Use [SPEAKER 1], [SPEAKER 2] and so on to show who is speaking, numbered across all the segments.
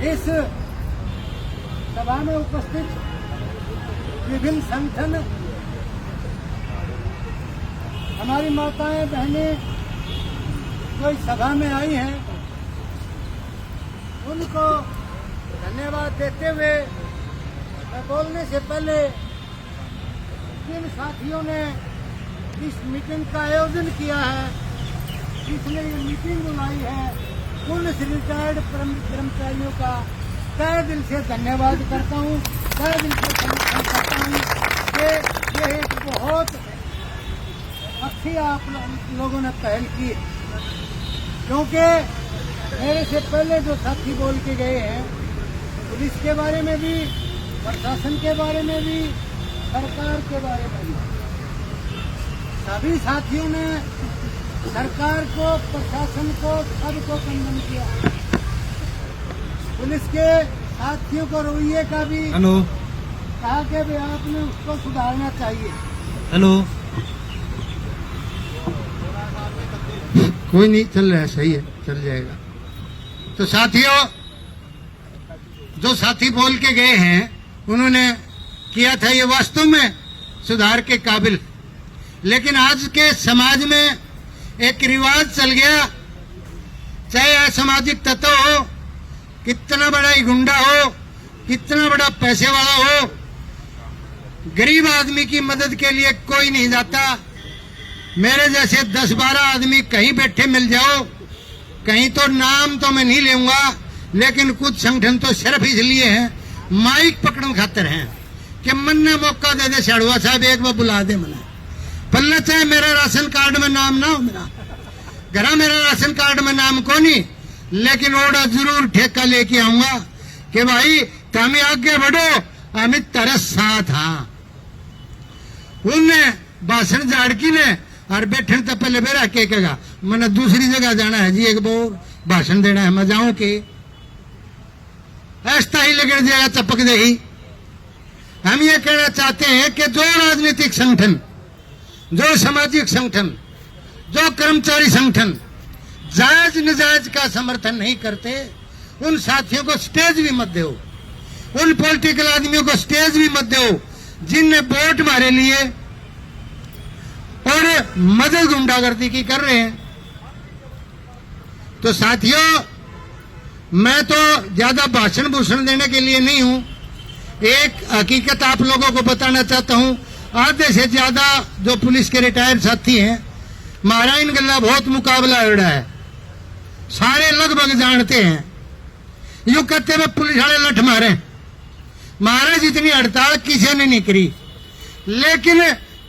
[SPEAKER 1] इस सभा में उपस्थित विभिन्न संगठन, हमारी माताएं बहनें जो इस सभा में आई हैं, उनको धन्यवाद देते हुए मैं बोलने से पहले जिन साथियों ने इस मीटिंग का आयोजन किया है, जिसने ये मीटिंग बुलाई है, उन रिटायर्ड कर्मचारियों का तहे दिल से धन्यवाद करता हूँ, तहे दिल से समर्थन करता हूँ कि ये एक बहुत अच्छी आप लोगों ने पहल की, क्योंकि मेरे से पहले जो साथी बोल के गए हैं, पुलिस के बारे में भी, प्रशासन के बारे में भी, सरकार के बारे में भी, सभी साथियों ने सरकार को, प्रशासन को, सबको कंडम किया। पुलिस के साथियों को रवैये का भी कहा कि भाई आपने उसको सुधारना चाहिए।
[SPEAKER 2] कोई नहीं, चल रहा है, सही है, चल जाएगा। तो साथियों, जो साथी बोल के गए हैं, उन्होंने किया था ये वास्तव में सुधार के काबिल, लेकिन आज के समाज में एक रिवाज चल गया, चाहे असामाजिक तत्व हो, कितना बड़ा ही गुंडा हो, कितना बड़ा पैसे वाला हो, गरीब आदमी की मदद के लिए कोई नहीं जाता। मेरे जैसे 10-12 आदमी कहीं बैठे मिल जाओ, कहीं तो नाम तो मैं नहीं लूंगा, लेकिन कुछ संगठन तो सिर्फ इसलिए हैं, माइक पकड़न खातर हैं कि मन ने मौका दे दे, शाड़ुआ साहब एक बार बुला दे मना पल्ला, चाहे मेरा राशन कार्ड में नाम ना हो, मेरा घरा मेरा राशन कार्ड में नाम को नहीं, लेकिन ओड़ा जरूर ठेका लेके आऊंगा कि भाई तुम आगे बढ़ो, हमें तरस साथ। हाँ, उनने भाषण झाड़की ने और बैठने तो पहले बेरा के कहेगा मैंने दूसरी जगह जाना है जी, एक वो भाषण देना है, मैं जाऊं कि ऐसा ही लगन जाएगा, चपक देगी। हम ये कहना चाहते हैं कि जो राजनीतिक संगठन, जो सामाजिक संगठन, जो कर्मचारी संगठन जायज नजायज का समर्थन नहीं करते, उन साथियों को स्टेज भी मत दो, उन पॉलिटिकल आदमियों को स्टेज भी मत दो जिनने वोट मारे लिए और मदद गुंडागर्दी की कर रहे हैं। तो साथियों, मैं तो ज्यादा भाषण भूषण देने के लिए नहीं हूं, एक हकीकत आप लोगों को बताना चाहता हूं। आधे से ज्यादा जो पुलिस के रिटायर्ड साथी हैं, हमारा इन गल्ला बहुत मुकाबला हो रहा है, सारे लगभग जानते हैं। यूं कहते हुए पुलिस वाले लठ मारे, महाराज इतनी हड़ताल किसी ने नहीं करी, लेकिन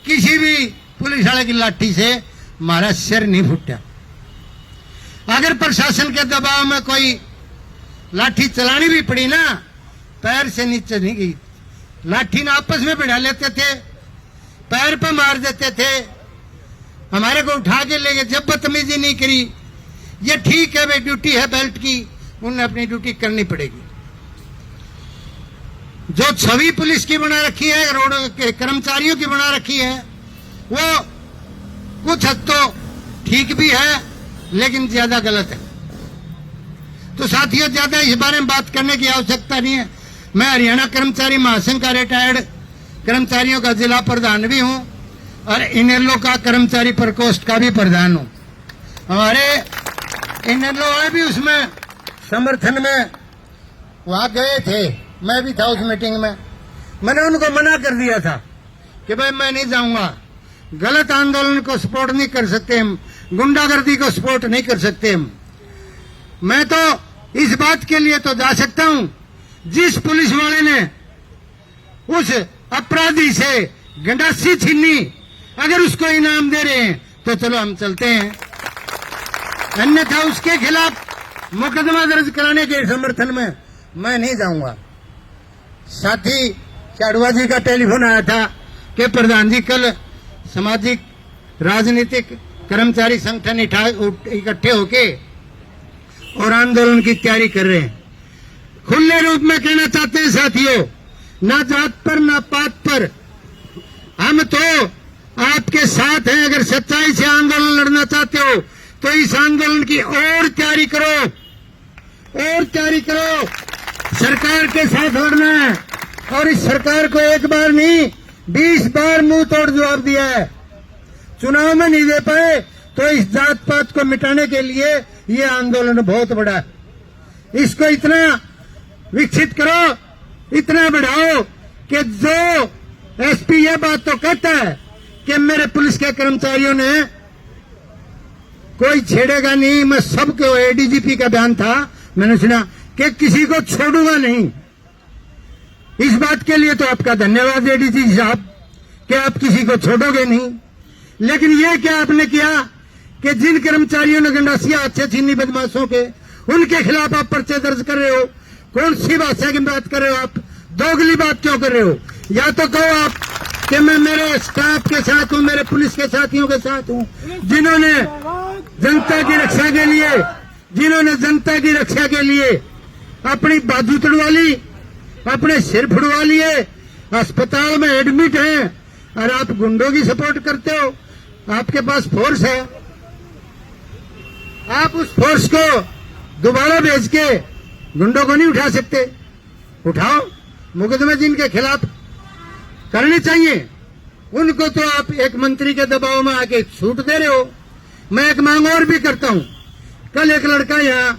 [SPEAKER 2] किसी भी पुलिस वाले की लाठी से हमारा सिर नहीं फूटा। अगर प्रशासन के दबाव में कोई लाठी चलानी भी पड़ी ना, पैर से नीचे नहीं गई, लाठी ना आपस में बढ़ा लेते थे, पैर पे मार देते थे, हमारे को उठा के ले गए, जब बदतमीजी नहीं करी। ये ठीक है भाई, ड्यूटी है बेल्ट की, उन्हें अपनी ड्यूटी करनी पड़ेगी। जो छवि पुलिस की बना रखी है, रोड के कर्मचारियों की बना रखी है, वो कुछ हद तो ठीक भी है, लेकिन ज्यादा गलत है। तो साथियों, ज्यादा इस बारे में बात करने की आवश्यकता नहीं है। मैं हरियाणा कर्मचारी महासंघ का रिटायर्ड कर्मचारियों का जिला प्रधान भी हूं और इनेलो का कर्मचारी प्रकोष्ठ का भी प्रधान हूं। हमारे इनेलो वाले भी उसमें समर्थन में वहां गए थे, मैं भी था उस मीटिंग में। मैंने उनको मना कर दिया था कि भाई मैं नहीं जाऊंगा, गलत आंदोलन को सपोर्ट नहीं कर सकते हम, गुंडागर्दी को सपोर्ट नहीं कर सकते हम। मैं तो इस बात के लिए तो जा सकता हूं, जिस पुलिस वाले ने उस अपराधी से गंडासी छीनी, अगर उसको इनाम दे रहे हैं तो चलो हम चलते हैं, अन्यथा उसके खिलाफ मुकदमा दर्ज कराने के समर्थन में मैं नहीं जाऊंगा। साथी चाड़ुआ जी का टेलीफोन आया था कि प्रधान जी कल सामाजिक राजनीतिक कर्मचारी संगठन इकट्ठे होके और आंदोलन की तैयारी कर रहे हैं। खुले रूप में कहना चाहते हैं साथियों, ना जात पर ना पात पर, हम तो आपके साथ हैं। अगर सच्चाई से आंदोलन लड़ना चाहते हो तो इस आंदोलन की और तैयारी करो, और तैयारी करो। सरकार के साथ लड़ना है और इस सरकार को एक बार नहीं 20 बार मुंह तोड़ जवाब दिया है। चुनाव में नहीं दे पाए तो इस जात पात को मिटाने के लिए ये आंदोलन बहुत बड़ा है। इसको इतना विकसित करो, इतना बढ़ाओ कि जो एसपी ये बात तो कहता है कि मेरे पुलिस के कर्मचारियों ने कोई छेड़ेगा नहीं, मैं सबको, एडीजीपी का बयान था मैंने सुना कि किसी को छोड़ूंगा नहीं। इस बात के लिए तो आपका धन्यवाद एडीजी साहब कि आप किसी को छोड़ोगे नहीं। लेकिन ये क्या आपने किया कि जिन कर्मचारियों ने गंडासिया अच्छे छीनी बदमाशों के, उनके खिलाफ आप पर्चे दर्ज कर रहे हो। कौन सी भाषा की बात कर रहे हो आप? दोगली बात क्यों कर रहे हो? या तो कहो आप कि मैं मेरे स्टाफ के साथ हूं, मेरे पुलिस के साथियों के साथ हूं, जिन्होंने जनता की रक्षा के लिए अपनी बाजू तोड़वा ली, अपने सिर फुड़वा लिए, अस्पताल में एडमिट हैं, और आप गुंडों की सपोर्ट करते हो। आपके पास फोर्स है, आप उस फोर्स को दोबारा भेज के गुंडों को नहीं उठा सकते? उठाओ, मुकदमे जिनके खिलाफ करने चाहिए उनको तो आप एक मंत्री के दबाव में आके छूट दे रहे हो। मैं एक मांग और भी करता हूं। कल एक लड़का यहाँ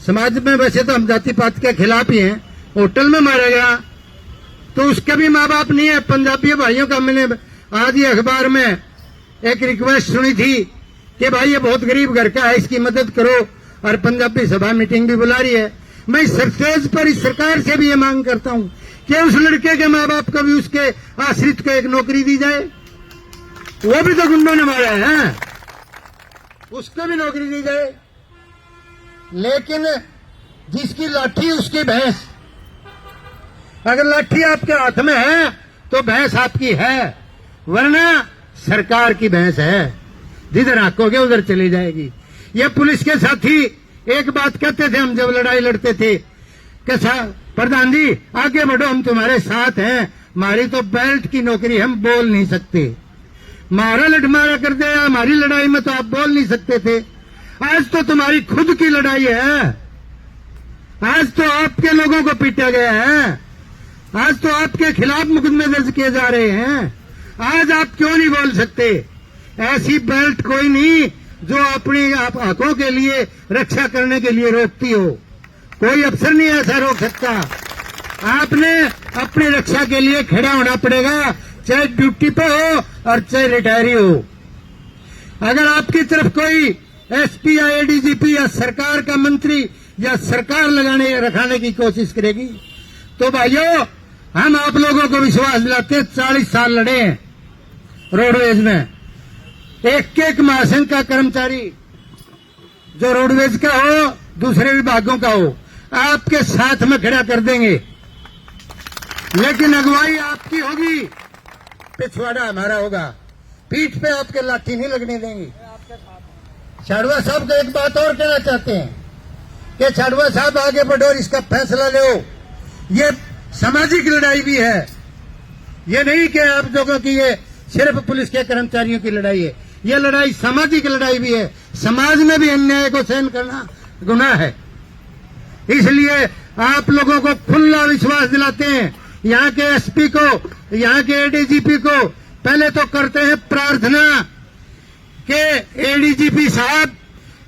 [SPEAKER 2] समाज में, वैसे तो हम जाति पात के खिलाफ ही हैं, होटल में मारा गया तो उसके भी माँ बाप नहीं है। पंजाबी भाइयों का मैंने आज ही अखबार में एक रिक्वेस्ट सुनी थी कि भाई ये बहुत गरीब घर का है, इसकी मदद करो, और पंजाबी सभा मीटिंग भी बुला रही है। मैं इस स्टेज पर इस सरकार से भी ये मांग करता हूं कि उस लड़के के माँ बाप को भी, उसके आश्रित को एक नौकरी दी जाए। वो भी तो गुंडों ने मारा है, उसको भी नौकरी दी जाए। लेकिन जिसकी लाठी उसकी भैंस, अगर लाठी आपके हाथ में है तो भैंस आपकी है, वरना सरकार की भैंस है, जिधर हाकोगे उधर चली जाएगी। ये पुलिस के साथी एक बात कहते थे हम जब लड़ाई लड़ते थे कि प्रधान जी आगे बढ़ो, हम तुम्हारे साथ हैं, हमारी तो बेल्ट की नौकरी, हम बोल नहीं सकते। मारा लठमारा कर दे, हमारी लड़ाई में तो आप बोल नहीं सकते थे। आज तो तुम्हारी खुद की लड़ाई है, आज तो आपके लोगों को पीटा गया है, आज तो आपके खिलाफ मुकदमे दर्ज किए जा रहे हैं। आज आप क्यों नहीं बोल सकते? ऐसी बेल्ट कोई नहीं जो अपनी हकों के लिए रक्षा करने के लिए रोकती हो। कोई अफसर नहीं ऐसा रोक सकता। आपने अपनी रक्षा के लिए खड़ा होना पड़ेगा, चाहे ड्यूटी पे हो और चाहे रिटायरी हो। अगर आपकी तरफ कोई एसपी या एडीजीपी या सरकार का मंत्री या सरकार रखाने की कोशिश करेगी तो भाइयों, हम आप लोगों को विश्वास दिलाते 40 साल लड़े हैं रोडवेज में। एक महासंघ का कर्मचारी जो रोडवेज का हो, दूसरे विभागों का हो, आपके साथ में खड़ा कर देंगे। लेकिन अगुवाई आपकी होगी, पिछवाड़ा हमारा होगा। पीठ पे आपके लाठी नहीं लगने देंगे। छाड़वा साहब को एक बात और कहना चाहते हैं कि छाड़वा साहब आगे बढ़ो और इसका फैसला लो। ये सामाजिक लड़ाई भी है, ये नहीं कि आप लोगों की ये सिर्फ पुलिस के कर्मचारियों की लड़ाई है, ये लड़ाई सामाजिक लड़ाई भी है। समाज में भी अन्याय को सहन करना गुनाह है। इसलिए आप लोगों को खुला विश्वास दिलाते हैं। यहाँ के एसपी को, यहाँ के एडीजीपी को पहले तो करते हैं प्रार्थना कि एडीजीपी साहब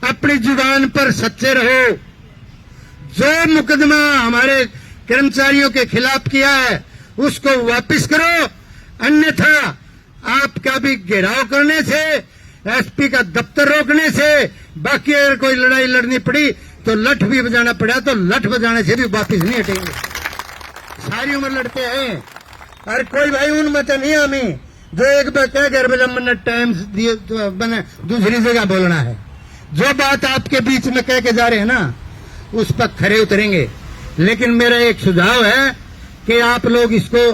[SPEAKER 2] अपनी जुबान पर सच्चे रहो। जो मुकदमा हमारे कर्मचारियों के खिलाफ किया है उसको वापस करो, अन्यथा आपका भी घेराव करने से, एसपी का दफ्तर रोकने से, बाकी अगर कोई लड़ाई लड़नी पड़ी तो लठ भी बजाना पड़ा तो लठ बजाने से भी वापिस नहीं हटेंगे। सारी उम्र लड़ते हैं। और कोई भाई उनमें तो नहीं हमें जो एक कह घर मैंने टाइम दिए तो मैंने दूसरी जगह बोलना है। जो बात आपके बीच में कह के जा रहे हैं ना, उस पर खरे उतरेंगे। लेकिन मेरा एक सुझाव है कि आप लोग इसको,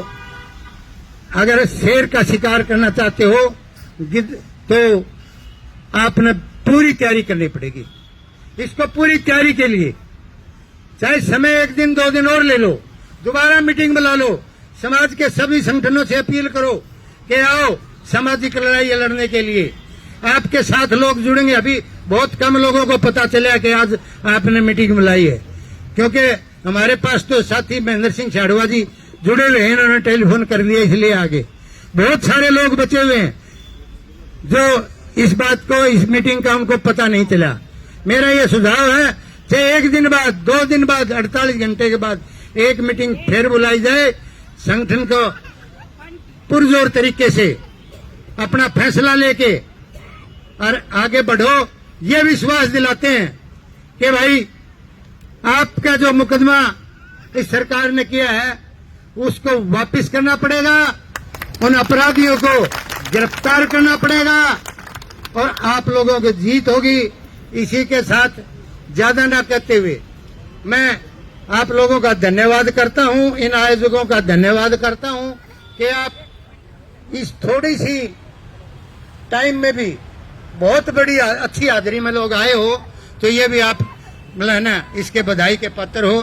[SPEAKER 2] अगर शेर का शिकार करना चाहते हो तो आपने पूरी तैयारी करनी पड़ेगी। इसको पूरी तैयारी के लिए चाहे समय 1 दिन 2 दिन और ले लो, दोबारा मीटिंग बुला लो, समाज के सभी संगठनों से अपील करो कि आओ सामाजिक लड़ाई लड़ने के लिए। आपके साथ लोग जुड़ेंगे। अभी बहुत कम लोगों को पता चला कि आज आपने मीटिंग बुलाई है, क्योंकि हमारे पास तो साथी महेंद्र सिंह छाड़वा जी जुड़े हुए हैं, उन्होंने टेलीफोन कर लिया इसलिए आगे। बहुत सारे लोग बचे हुए हैं जो इस बात को, इस मीटिंग का उनको पता नहीं चला। मेरा ये सुझाव है कि एक दिन बाद, 2 दिन बाद, 48 घंटे के बाद एक मीटिंग फिर बुलाई जाए, संगठन को पुरजोर तरीके से अपना फैसला लेके और आगे बढ़ो। ये विश्वास दिलाते हैं कि भाई आपका जो मुकदमा इस सरकार ने किया है उसको वापस करना पड़ेगा, उन अपराधियों को गिरफ्तार करना पड़ेगा और आप लोगों की जीत होगी। इसी के साथ ज्यादा ना कहते हुए मैं आप लोगों का धन्यवाद करता हूं, इन आयोजकों का धन्यवाद करता हूं कि आप इस थोड़ी सी टाइम में भी बहुत बड़ी अच्छी हाजिरी में लोग आए हो, तो ये भी आप मतलब है ना इसके बधाई के पात्र हो।